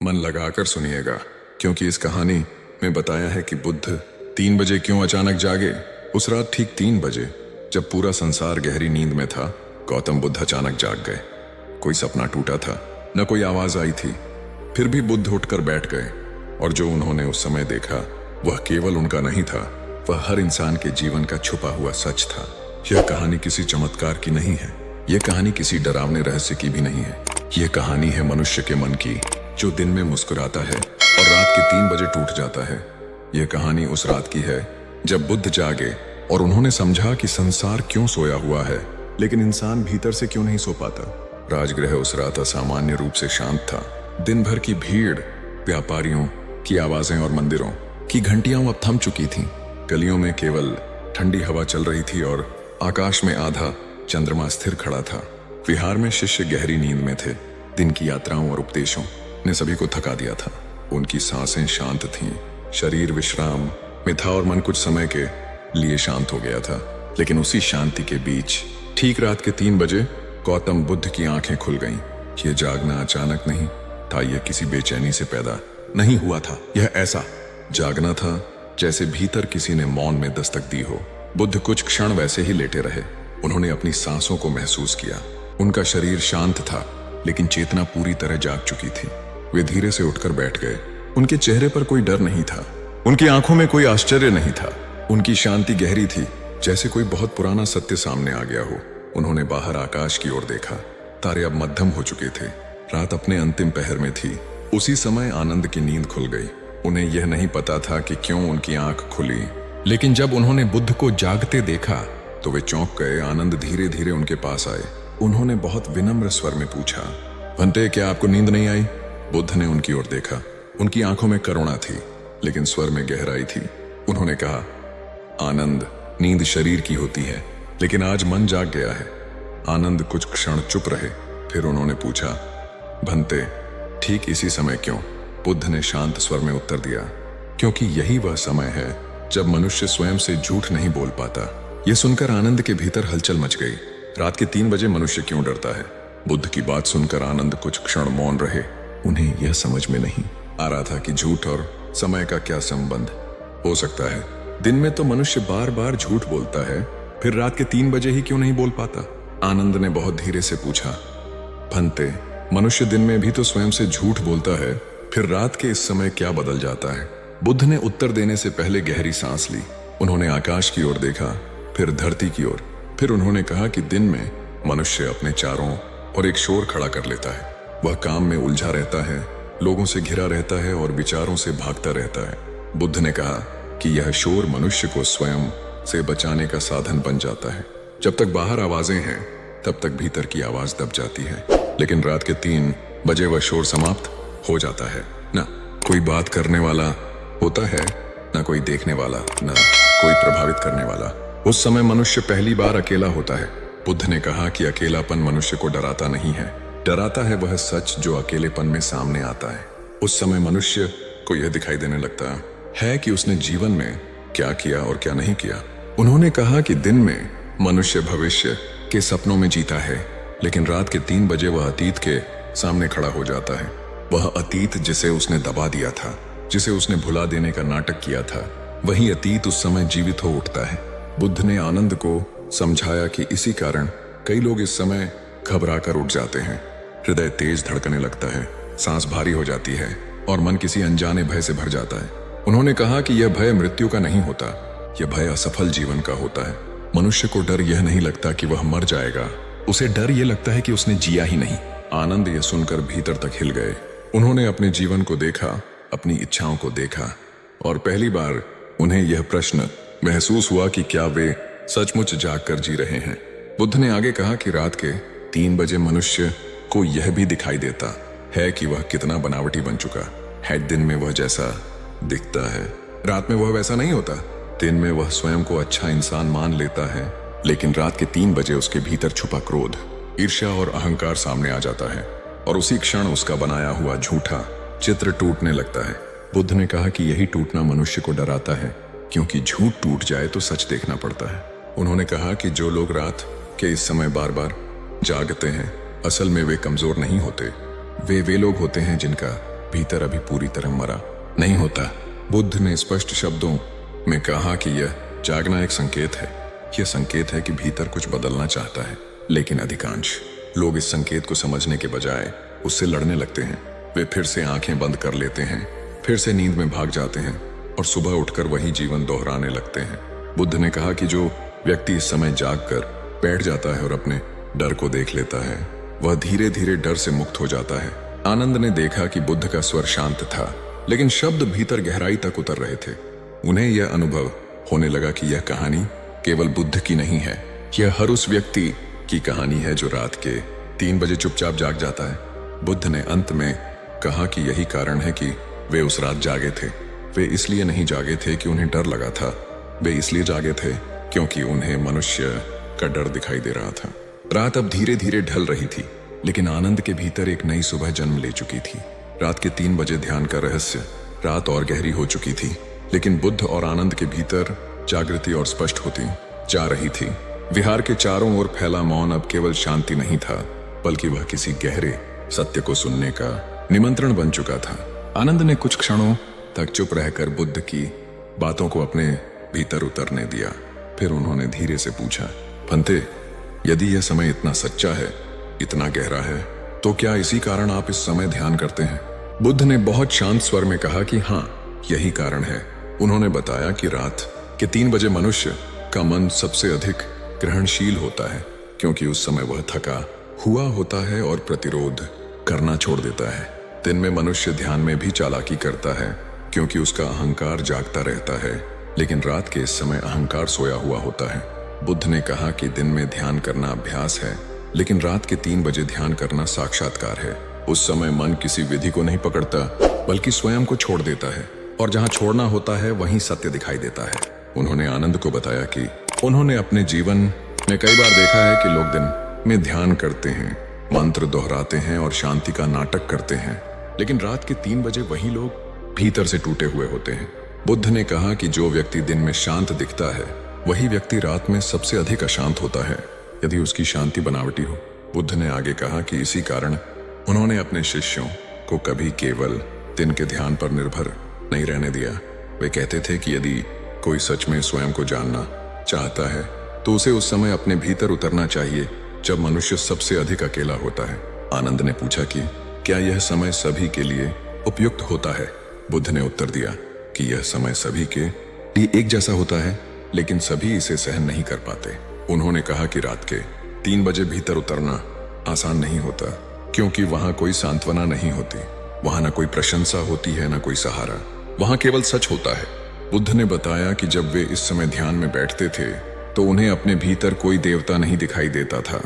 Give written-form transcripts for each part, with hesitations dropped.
मन लगाकर सुनिएगा, क्योंकि इस कहानी में बताया है कि बुद्ध 3 बजे क्यों अचानक जागे। उस रात ठीक 3 बजे, जब पूरा संसार गहरी नींद में था, गौतम बुद्ध अचानक जाग गए। कोई सपना टूटा था, न कोई आवाज आई थी, फिर भी बुद्ध उठकर बैठ गए। और जो उन्होंने उस समय देखा, वह केवल उनका नहीं था, वह हर इंसान के जीवन का छुपा हुआ सच था। यह कहानी किसी चमत्कार की नहीं है, यह कहानी किसी डरावने रहस्य की भी नहीं है। यह कहानी है मनुष्य के मन की, जो दिन में मुस्कुराता है और रात के 3 बजे टूट जाता है। यह कहानी उस रात की है जब बुद्ध जागे और उन्होंने समझा कि संसार क्यों सोया हुआ है, लेकिन इंसान भीतर से क्यों नहीं सो पाता। राजगृह उस रात असामान्य रूप से शांत था। दिन भर की भीड़, व्यापारियों की आवाजें और मंदिरों की घंटियां अब थम चुकी थीं। गलियों में केवल ठंडी हवा चल रही थी और आकाश में आधा चंद्रमा स्थिर खड़ा था। विहार में शिष्य गहरी नींद में थे। दिन की यात्राओं और उपदेशों ने सभी को थका दिया था। उनकी सांसें शांत थीं, शरीर विश्राम में था और मन कुछ समय के लिए शांत हो गया था। लेकिन उसी शांति के बीच ठीक रात के 3 बजे गौतम बुद्ध की आंखें खुल गईं। यह जागना अचानक नहीं था, यह किसी बेचैनी से पैदा नहीं हुआ था। यह ऐसा जागना था जैसे भीतर किसी ने मौन में दस्तक दी हो। बुद्ध कुछ क्षण वैसे ही लेटे रहे। उन्होंने अपनी सांसों को महसूस किया। उनका शरीर शांत था, लेकिन चेतना पूरी तरह जाग चुकी थी। वे धीरे से उठकर बैठ गए। उनके चेहरे पर कोई डर नहीं था, उनकी आंखों में कोई आश्चर्य नहीं था। उनकी शांति गहरी थी, जैसे कोई बहुत पुराना सत्य सामने आ गया हो। उन्होंने बाहर आकाश की ओर देखा। तारे अब मध्यम हो चुके थे। रात अपने अंतिम पहर में थी। उसी समय आनंद की नींद खुल गई। उन्हें यह नहीं पता था कि क्यों उनकी आंख खुली, लेकिन जब उन्होंने बुद्ध को जागते देखा तो वे चौंक गए। आनंद धीरे धीरे उनके पास आए। उन्होंने बहुत विनम्र स्वर में पूछा, भंते, क्या आपको नींद नहीं आई? बुद्ध ने उनकी ओर देखा। उनकी आंखों में करुणा थी, लेकिन स्वर में गहराई थी। उन्होंने कहा, आनंद, नींद शरीर की होती है, लेकिन आज मन जाग गया है। आनंद कुछ क्षण चुप रहे, फिर उन्होंने पूछा, भंते, ठीक इसी समय क्यों? बुद्ध ने शांत स्वर में उत्तर दिया, क्योंकि यही वह समय है जब मनुष्य स्वयं से झूठ नहीं बोल पाता। यह सुनकर आनंद के भीतर हलचल मच गई। रात के 3 बजे मनुष्य क्यों डरता है? बुद्ध की बात सुनकर आनंद कुछ क्षण मौन रहे। उन्हें यह समझ में नहीं आ रहा था कि झूठ और समय का क्या संबंध हो सकता है। दिन में तो मनुष्य बार बार झूठ बोलता है, फिर रात के 3 बजे ही क्यों नहीं बोल पाता? आनंद ने बहुत धीरे से पूछा, भंते, मनुष्य दिन में भी तो स्वयं से झूठ बोलता है, फिर रात के इस समय क्या बदल जाता है? बुद्ध ने उत्तर देने से पहले गहरी सांस ली। उन्होंने आकाश की ओर देखा, फिर धरती की ओर। फिर उन्होंने कहा कि दिन में मनुष्य अपने चारों और एक शोर खड़ा कर लेता है। वह काम में उलझा रहता है, लोगों से घिरा रहता है और विचारों से भागता रहता है। बुद्ध ने कहा कि यह शोर मनुष्य को स्वयं से बचाने का साधन बन जाता है। जब तक बाहर आवाजें हैं, तब तक भीतर की आवाज दब जाती है। लेकिन रात के 3 बजे वह शोर समाप्त हो जाता है। ना कोई बात करने वाला होता है, ना कोई देखने वाला, ना कोई प्रभावित करने वाला। उस समय मनुष्य पहली बार अकेला होता है। बुद्ध ने कहा कि अकेलापन मनुष्य को डराता नहीं है, डराता है वह सच जो अकेलेपन में सामने आता है। उस समय मनुष्य को यह दिखाई देने लगता है कि उसने जीवन में क्या किया और क्या नहीं किया। उन्होंने कहा कि दिन में मनुष्य भविष्य के सपनों में जीता है, लेकिन रात के 3 बजे वह अतीत के सामने खड़ा हो जाता है। वह अतीत जिसे उसने दबा दिया था, जिसे उसने भुला देने का नाटक किया था, वही अतीत उस समय जीवित हो उठता है। बुद्ध ने आनंद को समझाया कि इसी कारण कई लोग इस समय घबरा कर उठ जाते हैं। हृदय तेज धड़कने लगता है, सांस भारी हो जाती है और मन किसी अनजाने भय से भर जाता है। उन्होंने कहा कि यह भय मृत्यु का नहीं होता, यह भय असफल जीवन का होता है। मनुष्य को डर यह नहीं लगता कि वह मर जाएगा, उसे डर यह लगता है कि उसने जिया ही नहीं। आनंद यह सुनकर भीतर तक हिल गए। उन्होंने अपने जीवन को देखा, अपनी इच्छाओं को देखा, और पहली बार उन्हें यह प्रश्न महसूस हुआ कि क्या वे सचमुच जागकर जी रहे हैं। बुद्ध ने आगे कहा कि रात के 3 बजे मनुष्य को यह भी दिखाई देता है कि वह कितना बनावटी बन चुका है। दिन में वह जैसा दिखता है, रात में वह वैसा नहीं होता। दिन में वह स्वयं को अच्छा इंसान मान लेता है, लेकिन रात के 3 बजे उसके भीतर छुपा क्रोध, ईर्ष्या और अहंकार सामने आ जाता है, और उसी क्षण उसका बनाया हुआ झूठा चित्र टूटने लगता है। बुद्ध ने कहा कि यही टूटना मनुष्य को डराता है, क्योंकि झूठ टूट जाए तो सच देखना पड़ता है। उन्होंने कहा कि जो लोग रात के इस समय बार बार जागते हैं, असल में वे कमजोर नहीं होते। वे लोग होते हैं जिनका भीतर अभी पूरी तरह मरा नहीं होता। बुद्ध ने स्पष्ट शब्दों में कहा कि यह जागना एक संकेत है। यह संकेत है कि भीतर कुछ बदलना चाहता है, लेकिन अधिकांश लोग इस संकेत को समझने के बजाय उससे लड़ने लगते हैं। वे फिर से आंखें बंद कर लेते हैं, फिर से नींद में भाग जाते हैं और सुबह उठकर वही जीवन दोहराने लगते हैं। बुद्ध ने कहा कि जो व्यक्ति इस समय जागकर बैठ जाता है और अपने डर को देख लेता है, वह धीरे धीरे डर से मुक्त हो जाता है। आनंद ने देखा कि बुद्ध का स्वर शांत था, लेकिन शब्द भीतर गहराई तक उतर रहे थे। उन्हें यह अनुभव होने लगा कि यह कहानी केवल बुद्ध की नहीं है, यह हर उस व्यक्ति की कहानी है जो रात के 3 बजे चुपचाप जाग जाता है। बुद्ध ने अंत में कहा कि यही कारण है कि वे उस रात जागे थे। वे इसलिए नहीं जागे थे कि उन्हें डर लगा था, वे इसलिए जागे थे क्योंकि उन्हें मनुष्य का डर दिखाई दे रहा था। रात अब धीरे धीरे ढल रही थी, लेकिन आनंद के भीतर एक नई सुबह जन्म ले चुकी थी। रात के 3 बजे ध्यान का रहस्य रात और गहरी हो चुकी थी, लेकिन बुद्ध और आनंद के भीतर जागृति और स्पष्ट होती जा रही थी। विहार के चारों ओर फैला मौन अब केवल शांति नहीं था, बल्कि वह किसी गहरे सत्य को सुनने का निमंत्रण बन चुका था। आनंद ने कुछ क्षणों तक चुप रहकर बुद्ध की बातों को अपने भीतर उतरने दिया। फिर उन्होंने धीरे से पूछा, भंते, यदि यह समय इतना सच्चा है, इतना गहरा है, तो क्या इसी कारण आप इस समय ध्यान करते हैं? बुद्ध ने बहुत शांत स्वर में कहा कि हाँ, यही कारण है। उन्होंने बताया कि रात के 3 बजे मनुष्य का मन सबसे अधिक ग्रहणशील होता है, क्योंकि उस समय वह थका हुआ होता है और प्रतिरोध करना छोड़ देता है। दिन में मनुष्य ध्यान में भी चालाकी करता है, क्योंकि उसका अहंकार जागता रहता है, लेकिन रात के इस समय अहंकार सोया हुआ होता है। बुद्ध ने कहा कि दिन में ध्यान करना अभ्यास है, लेकिन रात के 3 बजे ध्यान करना साक्षात्कार है। उस समय मन किसी विधि को नहीं पकड़ता, बल्कि स्वयं को छोड़ देता है, और जहां छोड़ना होता है वहीं सत्य दिखाई देता है। उन्होंने आनंद को बताया कि उन्होंने अपने जीवन में कई बार देखा है कि लोग दिन में ध्यान करते हैं, मंत्र दोहराते हैं और शांति का नाटक करते हैं, लेकिन रात के 3 बजे वही लोग भीतर से टूटे हुए होते हैं। बुद्ध ने कहा कि जो व्यक्ति दिन में शांत दिखता है, वही व्यक्ति रात में सबसे अधिक अशांत होता है, यदि उसकी शांति बनावटी हो। बुद्ध ने आगे कहा कि इसी कारण उन्होंने अपने शिष्यों को कभी केवल दिन के ध्यान पर निर्भर नहीं रहने दिया। वे कहते थे कि यदि कोई सच में स्वयं को जानना चाहता है, तो उसे उस समय अपने भीतर उतरना चाहिए जब मनुष्य सबसे अधिक अकेला होता है। आनंद ने पूछा कि क्या यह समय सभी के लिए उपयुक्त होता है? बुद्ध ने उत्तर दिया कि यह समय सभी के लिए एक जैसा होता है, लेकिन सभी इसे सहन नहीं कर पाते। उन्होंने कहा कि रात के 3 बजे भीतर उतरना आसान नहीं होता, क्योंकि वहां कोई सांत्वना नहीं होती, वहां न कोई प्रशंसा होती है, न कोई सहारा, वहां केवल सच होता है। बुद्ध ने बताया कि जब वे इस समय ध्यान में बैठते थे, तो उन्हें अपने भीतर कोई देवता नहीं दिखाई देता था,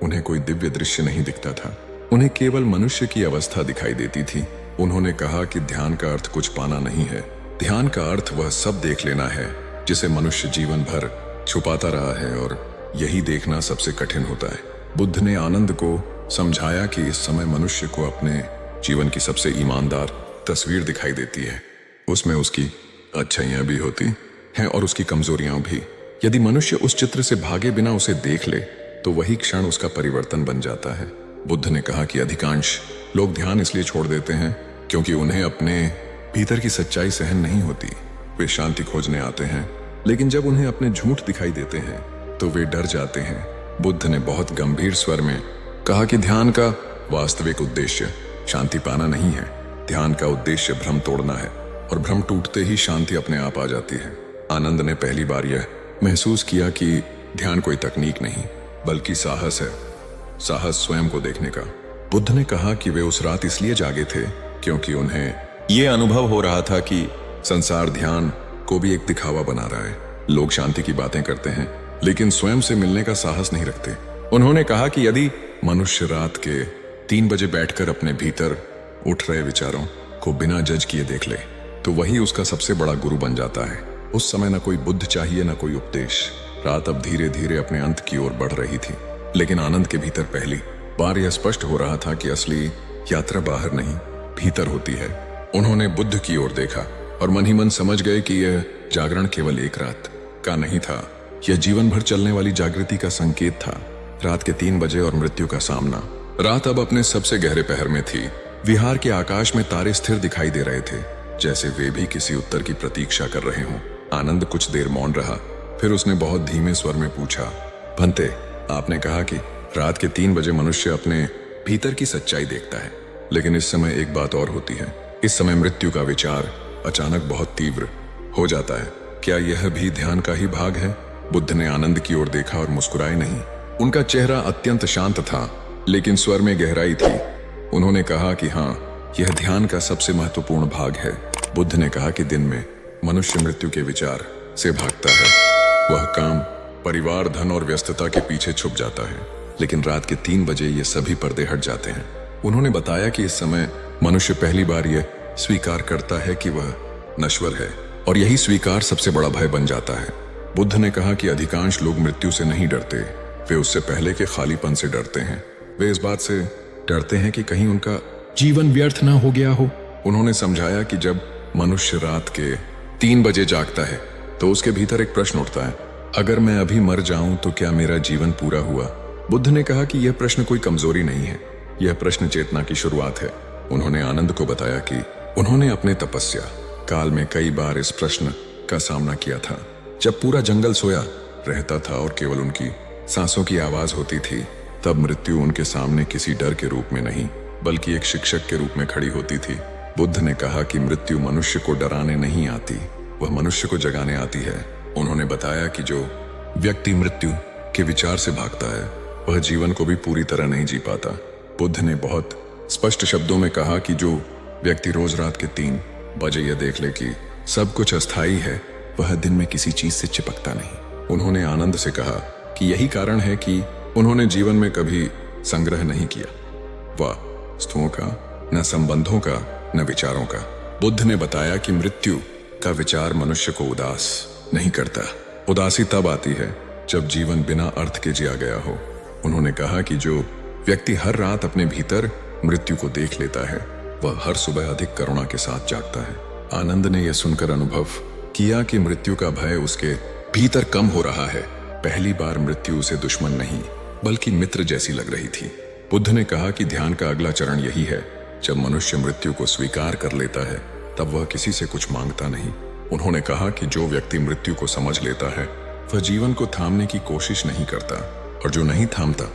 उन्हें कोई दिव्य दृश्य नहीं दिखता था, उन्हें केवल मनुष्य की अवस्था दिखाई देती थी। उन्होंने कहा कि ध्यान का अर्थ कुछ पाना नहीं है, ध्यान का अर्थ वह सब देख लेना है जिसे मनुष्य जीवन भर छुपाता रहा है, और यही देखना सबसे कठिन होता है। बुद्ध ने आनंद को समझाया कि इस समय मनुष्य को अपने जीवन की सबसे ईमानदार तस्वीर दिखाई देती है। उसमें उसकी अच्छाइयां भी होती हैं और उसकी कमजोरियां भी। यदि मनुष्य उस चित्र से भागे बिना उसे देख ले, तो वही क्षण उसका परिवर्तन बन जाता है। बुद्ध ने कहा कि अधिकांश लोग ध्यान इसलिए छोड़ देते हैं क्योंकि उन्हें अपने भीतर की सच्चाई सहन नहीं होती। वे शांति खोजने आते हैं, लेकिन जब उन्हें अपने झूठ दिखाई देते हैं तो वे डर जाते हैं। बुद्ध ने बहुत गंभीर स्वर में कहा कि ध्यान का वास्तविक उद्देश्य शांति पाना नहीं है, ध्यान का उद्देश्य भ्रम तोड़ना है, और भ्रम टूटते ही शांति अपने आप आ जाती है। आनंद ने पहली बार यह महसूस किया कि ध्यान कोई तकनीक नहीं, बल्कि साहस है, साहस स्वयं को देखने का। बुद्ध ने कहा कि वे उस रात इसलिए जागे थे क्योंकि उन्हें यह अनुभव हो रहा था कि संसार ध्यान को भी एक दिखावा बना रहा है। लोग शांति की बातें करते हैं, लेकिन स्वयं से मिलने का साहस नहीं रखते। उन्होंने कहा कि यदि मनुष्य रात के 3 बजे बैठकर अपने भीतर उठ रहे विचारों को बिना जज किए देख ले, तो वही उसका सबसे बड़ा गुरु बन जाता है। उस समय न कोई बुद्ध चाहिए, न कोई उपदेश। रात अब धीरे धीरे अपने अंत की ओर बढ़ रही थी, लेकिन आनंद के भीतर पहली बार यह स्पष्ट हो रहा था कि असली यात्रा बाहर नहीं, भीतर होती है। उन्होंने बुद्ध की ओर देखा और मन ही मन समझ गए कि यह जागरण केवल एक रात का नहीं था, यह जीवन भर चलने वाली जागृति का संकेत था। रात के 3 बजे और मृत्यु का सामना। रात अब अपने सबसे गहरे पहर में थी। विहार के आकाश में तारे स्थिर दिखाई दे रहे थे, जैसे वे भी किसी उत्तर की प्रतीक्षा कर रहे हों। आनंद कुछ देर मौन रहा, फिर उसने बहुत धीमे स्वर में पूछा, भंते, आपने कहा कि रात के 3 बजे मनुष्य अपने भीतर की सच्चाई देखता है, लेकिन इस समय एक बात और होती है। इस समय मृत्यु का विचार अचानक बहुत तीव्र हो जाता है। क्या यह भी ध्यान का ही भाग है? बुद्ध ने आनंद की ओर देखा और मुस्कुराए नहीं। उनका चेहरा अत्यंत शांत था, लेकिन स्वर में गहराई थी। उन्होंने कहा कि हाँ, यह ध्यान का सबसे महत्वपूर्ण भाग है। बुद्ध ने कहा कि दिन में मनुष्य मृत्यु के विचार से भागता है। वह काम, परिवार, धन और व्यस्तता के पीछे छुप जाता है, लेकिन रात के 3 बजे ये सभी पर्दे हट जाते हैं। उन्होंने बताया कि इस समय मनुष्य पहली बार यह स्वीकार करता है कि वह नश्वर है, और यही स्वीकार सबसे बड़ा भय बन जाता है। बुद्ध ने कहा कि अधिकांश लोग मृत्यु से नहीं डरते, वे उससे पहले के खालीपन से डरते हैं। वे इस बात से डरते हैं कि कहीं उनका जीवन व्यर्थ ना हो गया हो। उन्होंने समझाया कि जब मनुष्य रात के 3 बजे जागता है तो उसके भीतर एक प्रश्न उठता है, अगर मैं अभी मर जाऊं तो क्या मेरा जीवन पूरा हुआ? बुद्ध ने कहा कि यह प्रश्न कोई कमजोरी नहीं है, यह प्रश्न चेतना की शुरुआत है। उन्होंने आनंद को बताया कि उन्होंने अपने तपस्या काल में कई बार इस प्रश्न का सामना किया था। जब पूरा जंगल सोया रहता था और केवल उनकी सांसों की आवाज होती थी, तब मृत्यु उनके सामने किसी डर के रूप में नहीं, बल्कि एक शिक्षक के रूप में खड़ी होती थी। बुद्ध ने कहा कि मृत्यु मनुष्य को डराने नहीं आती, वह मनुष्य को जगाने आती है। उन्होंने बताया कि जो व्यक्ति मृत्यु के विचार से भागता है, वह जीवन को भी पूरी तरह नहीं जी पाता। बुद्ध ने बहुत स्पष्ट शब्दों में कहा कि जो व्यक्ति रोज रात के 3 बजे यह देख ले कि सब कुछ अस्थायी है, वह दिन में किसी चीज से चिपकता नहीं। उन्होंने आनंद से कहा कि यही कारण है कि उन्होंने जीवन में कभी संग्रह नहीं किया, वस्तुओं का, न संबंधों का, न विचारों का। बुद्ध ने बताया कि मृत्यु का विचार मनुष्य को उदास नहीं करता। उदासी तब आती है जब जीवन बिना अर्थ के जिया गया हो। उन्होंने कहा कि जो व्यक्ति हर रात अपने भीतर मृत्यु को देख लेता है, वह हर सुबह अधिक करुणा के साथ जागता है। आनंद ने यह सुनकर अनुभव किया कि मृत्यु का भय उसके भीतर कम हो रहा है। पहली बार मृत्यु उसे दुश्मन नहीं, बल्कि मित्र जैसी लग रही थी। बुद्ध ने कहा कि ध्यान का अगला चरण यही है, जब मनुष्य मृत्यु को स्वीकार कर लेता है, तब वह किसी से कुछ मांगता नहीं। उन्होंने कहा कि जो व्यक्ति मृत्यु को समझ लेता है, वह जीवन को थामने की कोशिश नहीं करता, और जो नहीं थामता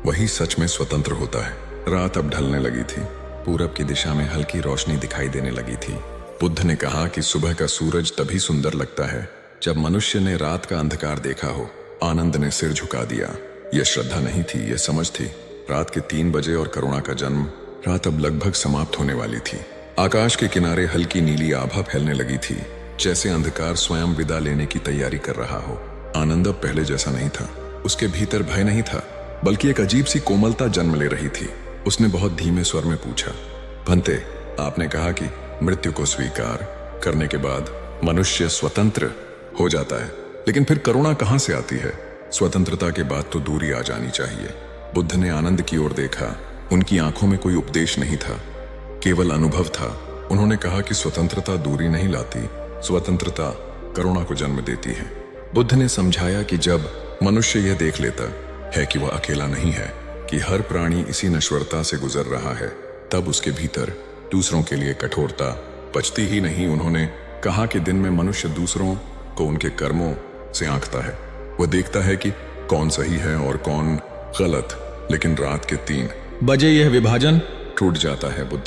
वही सच में स्वतंत्र होता है। रात अब ढलने लगी थी। पूरब की दिशा में हल्की रोशनी दिखाई देने लगी थी। बुद्ध ने कहा कि सुबह का सूरज तभी सुंदर लगता है जब मनुष्य ने रात का अंधकार देखा हो। आनंद ने सिर झुका दिया। यह श्रद्धा नहीं थी, यह समझ थी। रात के 3 बजे और करुणा का जन्म रात अब लगभग समाप्त होने वाली थी। आकाश के किनारे हल्की नीली आभा फैलने लगी थी, जैसे अंधकार स्वयं विदा लेने की तैयारी कर रहा हो। आनंद अब पहले जैसा नहीं था। उसके भीतर भय नहीं था, बल्कि एक अजीब सी कोमलता जन्म ले रही थी। उसने बहुत धीमे स्वर में पूछा, भंते, आपने कहा कि मृत्यु को स्वीकार करने के बाद मनुष्य स्वतंत्र हो जाता है, लेकिन फिर करुणा कहां से आती है? स्वतंत्रता के बाद तो दूरी आ जानी चाहिए। बुद्ध ने आनंद की ओर देखा। उनकी आंखों में कोई उपदेश नहीं था, केवल अनुभव था। उन्होंने कहा कि स्वतंत्रता दूरी नहीं लाती, स्वतंत्रता करुणा को जन्म देती है। बुद्ध ने समझाया कि जब मनुष्य यह देख लेता है कि वह अकेला नहीं है, कि हर प्राणी इसी नश्वरता से गुजर रहा है, तब उसके भीतर दूसरों के लिए कठोरता बचती ही नहीं। उन्होंने कहा कि दिन में मनुष्य दूसरों को उनके कर्मों से आंकता है। वह देखता है कि कौन सही है और कौन गलत, लेकिन रात के 3 बजे यह विभाजन टूट जाता है। बुद्ध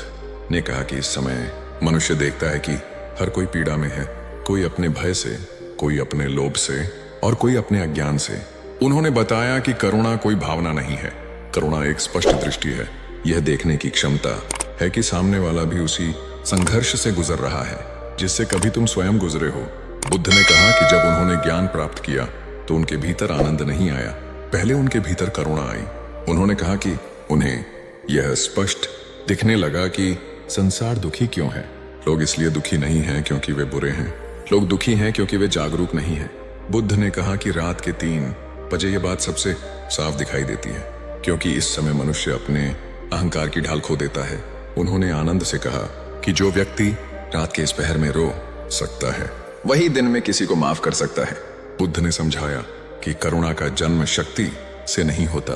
ने कहा कि इस समय मनुष्य देखता है कि हर कोई पीड़ा में है, कोई अपने भय से, कोई अपने लोभ से और कोई अपने अज्ञान से। उन्होंने बताया कि करुणा कोई भावना नहीं है, करुणा एक स्पष्ट दृष्टि है। यह देखने की क्षमता है कि सामने वाला भी उसी संघर्ष से गुजर रहा है जिससे कभी तुम स्वयं गुजरे हो। बुद्ध ने कहा कि जब उन्होंने ज्ञान प्राप्त किया तो उनके भीतर आनंद नहीं आया, पहले उनके भीतर करुणा आई। उन्होंने कहा कि उन्हें यह स्पष्ट दिखने लगा कि संसार दुखी क्यों है। लोग इसलिए दुखी नहीं हैं क्योंकि वे बुरे हैं, लोग दुखी हैं क्योंकि वे जागरूक नहीं हैं। बुद्ध ने कहा कि रात के 3 बजे यह बात सबसे साफ दिखाई देती है, क्योंकि इस समय मनुष्य अपने अहंकार की ढाल खो देता है। उन्होंने आनंद से कहा कि जो व्यक्ति रात के इस पहर में रो सकता है, वही दिन में किसी को माफ कर सकता है। बुद्ध ने समझाया कि करुणा का जन्म शक्ति से नहीं होता,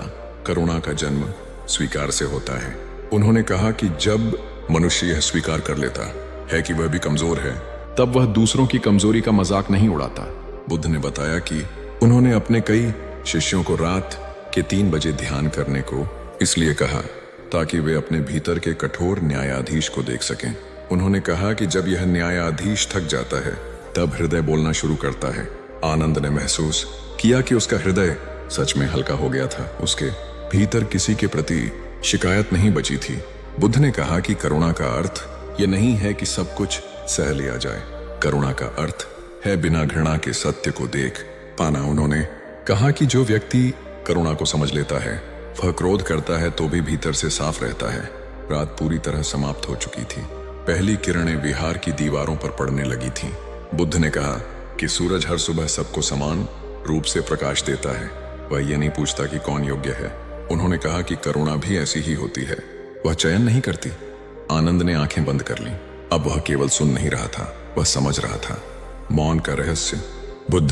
करुणा का जन्म स्वीकार से होता है। उन्होंने कहा कि जब मनुष्य यह स्वीकार कर लेता है कि वह भी कमजोर है, तब वह दूसरों की कमजोरी का मजाक नहीं उड़ाता। बुद्ध ने बताया कि उन्होंने अपने कई शिष्यों को रात के 3 बजे ध्यान करने को इसलिए कहा ताकि वे अपने भीतर के कठोर न्यायाधीश को देख सकें। उन्होंने कहा कि जब यह न्यायाधीश थक जाता है, तब हृदय बोलना शुरू करता है। आनंद ने महसूस किया कि उसका हृदय सच में हल्का हो गया था। उसके भीतर किसी के प्रति शिकायत नहीं बची थी। बुद्ध ने कहा कि करुणा का अर्थ यह नहीं है कि सब कुछ सह लिया जाए। करुणा का अर्थ है बिना घृणा के सत्य को देख पाना। उन्होंने कहा कि जो व्यक्ति करुणा को समझ लेता है, वह क्रोध करता है तो भी भीतर से साफ रहता है। रात पूरी तरह समाप्त हो चुकी थी। पहली किरणें विहार की दीवारों पर पड़ने लगी थीं। बुद्ध ने कहा कि सूरज हर सुबह सबको समान रूप से प्रकाश देता है। वह ये नहीं पूछता कि कौन योग्य है। उन्होंने कहा कि करुणा भी ऐसी ही होती है, वह चयन नहीं करती। आनंद ने आंखें बंद कर ली। अब वह केवल सुन नहीं रहा था, वह समझ रहा था। मौन का रहस्य। बुद्ध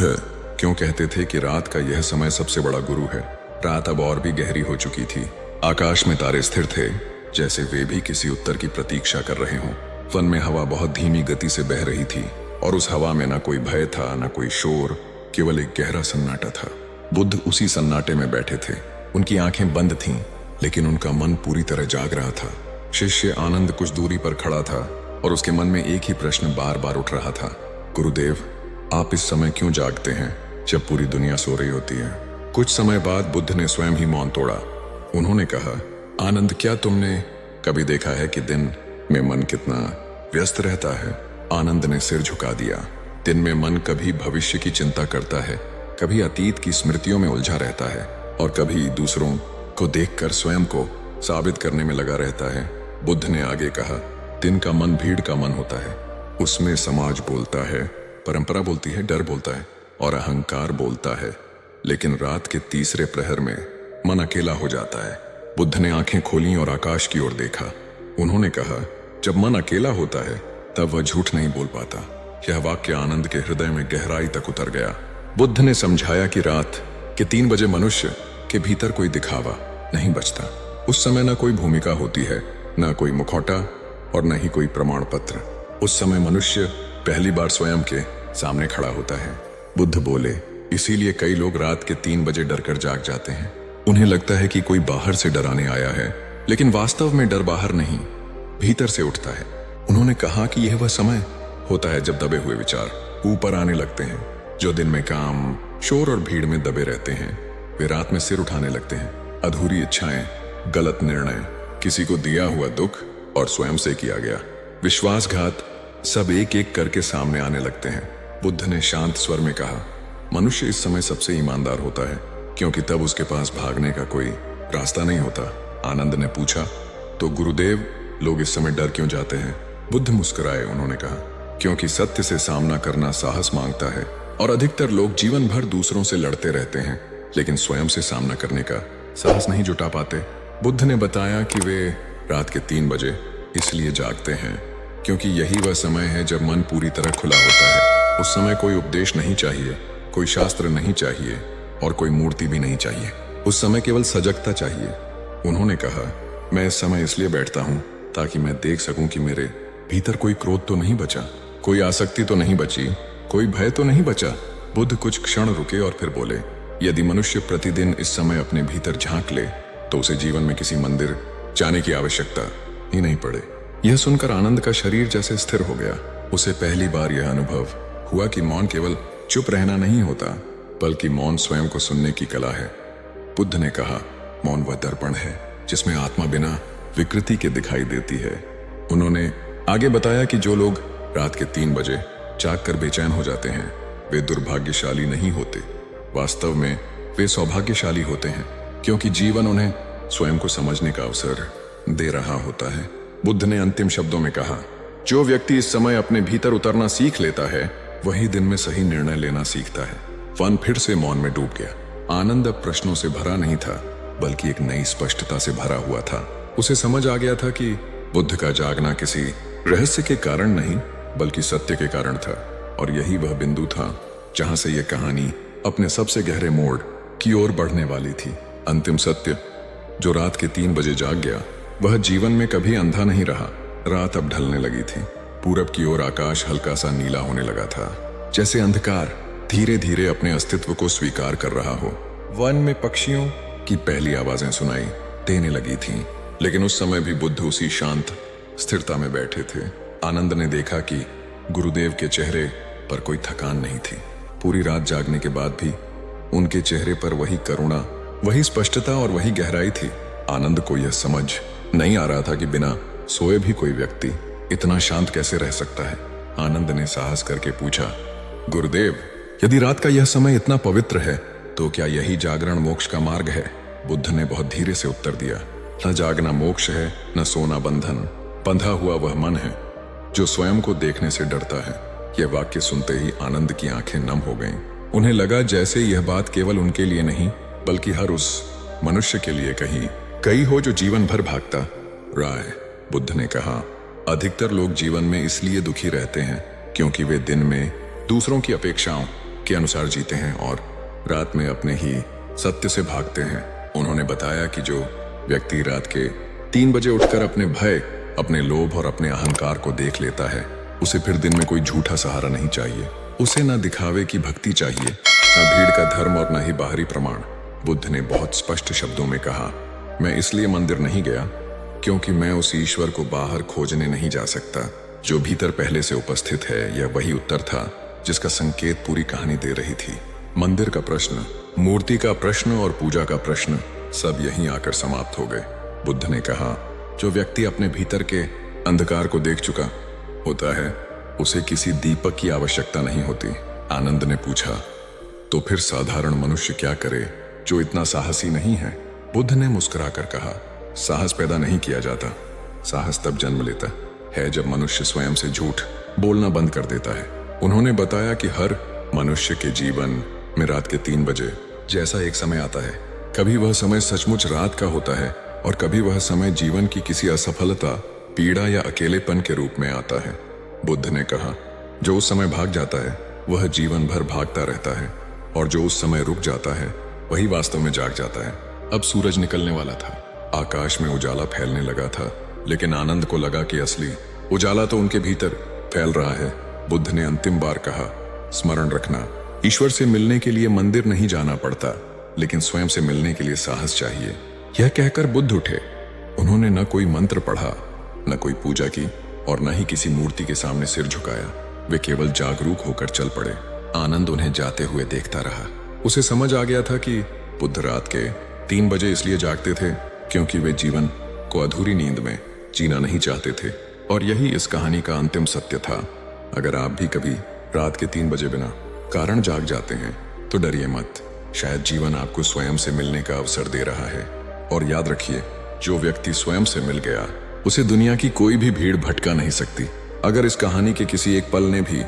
क्यों कहते थे कि रात का यह समय सबसे बड़ा गुरु है? रात अब और भी गहरी हो चुकी थी। आकाश में तारे स्थिर थे, जैसे वे भी किसी उत्तर की प्रतीक्षा कर रहे हों। वन में हवा बहुत धीमी गति से बह रही थी और उस हवा में न कोई भय था, न कोई शोर, केवल एक गहरा सन्नाटा था। बुद्ध उसी सन्नाटे में बैठे थे। उनकी आंखें बंद थीं, लेकिन उनका मन पूरी तरह जाग रहा था। शिष्य आनंद कुछ दूरी पर खड़ा था और उसके मन में एक ही प्रश्न बार बार उठ रहा था। गुरुदेव, आप इस समय क्यों जागते हैं जब पूरी दुनिया सो रही होती है? कुछ समय बाद बुद्ध ने स्वयं ही मौन तोड़ा। उन्होंने कहा, आनंद, क्या तुमने कभी देखा है कि दिन में मन कितना व्यस्त रहता है? आनंद ने सिर झुका दिया। दिन में मन कभी भविष्य की चिंता करता है, कभी अतीत की स्मृतियों में उलझा रहता है और कभी दूसरों को देखकर स्वयं को साबित करने में लगा रहता है। बुद्ध ने आगे कहा, दिन का मन भीड़ का मन होता है। उसमें समाज बोलता है, परंपरा बोलती है, डर बोलता है और अहंकार बोलता है। लेकिन रात के तीसरे प्रहर में मन अकेला हो जाता है। बुद्ध ने आंखें खोली और आकाश की ओर देखा। उन्होंने कहा, जब मन अकेला होता है तब वह झूठ नहीं बोल पाता। यह वाक्य आनंद के हृदय में गहराई तक उतर गया। बुद्ध ने समझाया कि रात के 3 बजे मनुष्य के भीतर कोई दिखावा नहीं बचता। उस समय न कोई भूमिका होती है, न कोई मुखौटा और न ही कोई प्रमाण पत्र। उस समय मनुष्य पहली बार स्वयं के सामने खड़ा होता है। बुद्ध बोले, इसीलिए कई लोग रात के 3 बजे डरकर जाग जाते हैं। उन्हें लगता है कि कोई बाहर से डराने आया है, लेकिन वास्तव में डर बाहर नहीं, भीतर से उठता है। उन्होंने कहा कि यह वह समय होता है जब दबे हुए विचार ऊपर आने लगते हैं। जो दिन में काम, शोर और भीड़ में दबे रहते हैं, वे रात में सिर उठाने लगते हैं। अधूरी इच्छाएं, गलत निर्णय, किसी को दिया हुआ दुख और स्वयं से किया गया विश्वासघात, सब एक एक करके सामने आने लगते हैं। बुद्ध ने शांत स्वर में कहा, मनुष्य इस समय सबसे ईमानदार होता है, क्योंकि तब उसके पास भागने का कोई रास्ता नहीं होता। आनंद ने पूछा, तो गुरुदेव, लोग इस समय डर क्यों जाते हैं? बुद्ध मुस्कुराए। उन्होंने कहा, क्योंकि सत्य से सामना करना साहस मांगता है और अधिकतर लोग जीवन भर दूसरों से लड़ते रहते हैं, लेकिन स्वयं से सामना करने का साहस नहीं जुटा पाते। बुद्ध ने बताया कि वे रात के 3 बजे इसलिए जागते हैं क्योंकि यही वह समय है जब मन पूरी तरह खुला होता है। उस समय कोई उपदेश नहीं चाहिए, कोई शास्त्र नहीं चाहिए और कोई मूर्ति भी नहीं चाहिए। उस समय केवल सजगता चाहिए। उन्होंने कहा, मैं इस समय इसलिए बैठता हूं ताकि मैं देख सकूं कि मेरे भीतर कोई क्रोध तो नहीं बचा, कोई आसक्ति तो नहीं बची, कोई भय तो नहीं बचा। बुद्ध कुछ क्षण रुके और फिर बोले, यदि मनुष्य प्रतिदिन इस समय अपने भीतर झांक ले तो उसे जीवन में किसी मंदिर जाने की आवश्यकता ही नहीं पड़े। यह सुनकर आनंद का शरीर जैसे स्थिर हो गया। उसे पहली बार यह अनुभव हुआ कि मौन केवल चुप रहना नहीं होता, बल्कि मौन स्वयं को सुनने की कला है। बुद्ध ने कहा, मौन वह दर्पण है जिसमें आत्मा बिना विकृति के दिखाई देती है। उन्होंने आगे बताया कि जो लोग रात के 3 बजे जाग कर बेचैन हो जाते हैं, वे दुर्भाग्यशाली नहीं होते। वास्तव में वे सौभाग्यशाली होते हैं, क्योंकि जीवन उन्हें स्वयं को समझने का अवसर दे रहा होता है। बुद्ध ने अंतिम शब्दों में कहा, जो व्यक्ति इस समय अपने भीतर उतरना सीख लेता है, वही दिन में सही निर्णय लेना सीखता है। वन फिर से मौन में डूब गया। आनंद अब प्रश्नों से भरा नहीं था, बल्कि एक नई स्पष्टता से भरा हुआ था। उसे समझ आ गया था कि बुद्ध का जागना किसी रहस्य के कारण नहीं, बल्कि सत्य के कारण था। और यही वह बिंदु था जहां से यह कहानी अपने सबसे गहरे मोड़ की ओर बढ़ने वाली थी। अंतिम सत्य, जो रात के 3 बजे जाग गया, वह जीवन में कभी अंधा नहीं रहा। रात अब ढलने लगी थी। पूरब की ओर आकाश हल्का सा नीला होने लगा था, जैसे अंधकार धीरे धीरे अपने अस्तित्व को स्वीकार कर रहा हो। वन में पक्षियों की पहली आवाजें सुनाई देने लगी थीं, लेकिन उस समय भी बुद्ध उसी शांत स्थिरता में बैठे थे। आनंद ने देखा कि गुरुदेव के चेहरे पर कोई थकान नहीं थी। पूरी रात जागने के बाद भी उनके चेहरे पर वही करुणा, वही स्पष्टता और वही गहराई थी। आनंद को यह समझ नहीं आ रहा था कि बिना सोए भी कोई व्यक्ति इतना शांत कैसे रह सकता है। आनंद ने साहस करके पूछा, गुरुदेव, यदि रात का यह समय इतना पवित्र है तो क्या यही जागरण मोक्ष का मार्ग है? बुद्ध ने बहुत धीरे से उत्तर दिया, न जागना मोक्ष है, न सोना बंधन। बंधा हुआ वह मन है जो स्वयं को देखने से डरता है। यह वाक्य सुनते ही आनंद की आंखें नम हो गईं। उन्हें लगा जैसे यह बात केवल उनके लिए नहीं बल्कि हर उस मनुष्य के लिए कही हो जो जीवन भर भागता रहा है। बुद्ध ने कहा, अधिकतर लोग जीवन में इसलिए दुखी रहते हैं क्योंकि वे दिन में दूसरों की अपेक्षाओं के अनुसार जीते हैं और रात में अपने ही सत्य से भागते हैं। उन्होंने बताया कि जो व्यक्ति रात के 3 बजे उठकर अपने भय, अपने लोभ और अपने अहंकार को देख लेता है, उसे फिर दिन में कोई झूठा सहारा नहीं चाहिए। उसे न दिखावे की भक्ति चाहिए, न भीड़ का धर्म और न ही बाहरी प्रमाण। बुद्ध ने बहुत स्पष्ट शब्दों में कहा, मैं इसलिए मंदिर नहीं गया क्योंकि मैं उस ईश्वर को बाहर खोजने नहीं जा सकता जो भीतर पहले से उपस्थित है। यह वही उत्तर था जिसका संकेत पूरी कहानी दे रही थी। मंदिर का प्रश्न, मूर्ति का प्रश्न और पूजा का प्रश्न सब यहीं आकर समाप्त हो गए। बुद्ध ने कहा, जो व्यक्ति अपने भीतर के अंधकार को देख चुका होता है उसे किसी दीपक की आवश्यकता नहीं होती। आनंद ने पूछा, तो फिर साधारण मनुष्य क्या करे जो इतना साहसी नहीं है? बुद्ध ने मुस्कुराकर कहा, साहस पैदा नहीं किया जाता, साहस तब जन्म लेता है जब मनुष्य स्वयं से झूठ बोलना बंद कर देता है। उन्होंने बताया कि हर मनुष्य के जीवन में रात के 3 बजे जैसा एक समय आता है। कभी वह समय सचमुच रात का होता है और कभी वह समय जीवन की किसी असफलता, पीड़ा या अकेलेपन के रूप में आता है। बुद्ध ने कहा, जो उस समय भाग जाता है वह जीवन भर भागता रहता है और जो उस समय रुक जाता है वही वास्तव में जाग जाता है। अब सूरज निकलने वाला था। आकाश में उजाला फैलने लगा था, लेकिन आनंद को लगा कि असली उजाला तो उनके भीतर फैल रहा है। बुद्ध ने अंतिम बार कहा, स्मरण रखना, ईश्वर से मिलने के लिए मंदिर नहीं जाना पड़ता, लेकिन स्वयं से मिलने के लिए साहस चाहिए। यह कहकर बुद्ध उठे। उन्होंने न कोई मंत्र पढ़ा, न कोई पूजा की और न ही किसी मूर्ति के सामने सिर झुकाया। वे केवल जागरूक होकर चल पड़े। आनंद उन्हें जाते हुए देखता रहा। उसे समझ आ गया था कि बुद्ध रात के 3 बजे इसलिए जागते थे क्योंकि वे जीवन को अधूरी नींद में जीना नहीं चाहते थे, और यही इस कहानी का अंतिम सत्य था। अगर आप भी कभी रात के 3 बजे बिना कारण जाग जाते हैं तो डरिए मत, शायद जीवन आपको स्वयं से मिलने का अवसर दे रहा है। और याद रखिए, जो व्यक्ति स्वयं से मिल गया उसे दुनिया की कोई भी भीड़ भटका नहीं सकती। अगर इस कहानी के किसी एक पल ने भी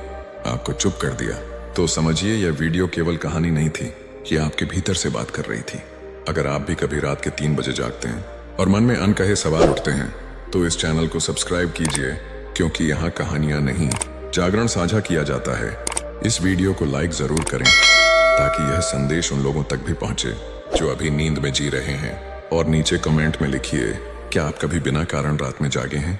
आपको चुप कर दिया तो समझिए यह वीडियो केवल कहानी नहीं थी, ये आपके भीतर से बात कर रही थी। अगर आप भी कभी रात के 3 बजे जागते हैं और मन में अनकहे सवाल उठते हैं तो इस चैनल को सब्सक्राइब कीजिए, क्योंकि यहाँ कहानियां नहीं, जागरण साझा किया जाता है। इस वीडियो को लाइक जरूर करें ताकि यह संदेश उन लोगों तक भी पहुंचे जो अभी नींद में जी रहे हैं। और नीचे कमेंट में लिखिए, क्या आप कभी बिना कारण रात में जागे हैं?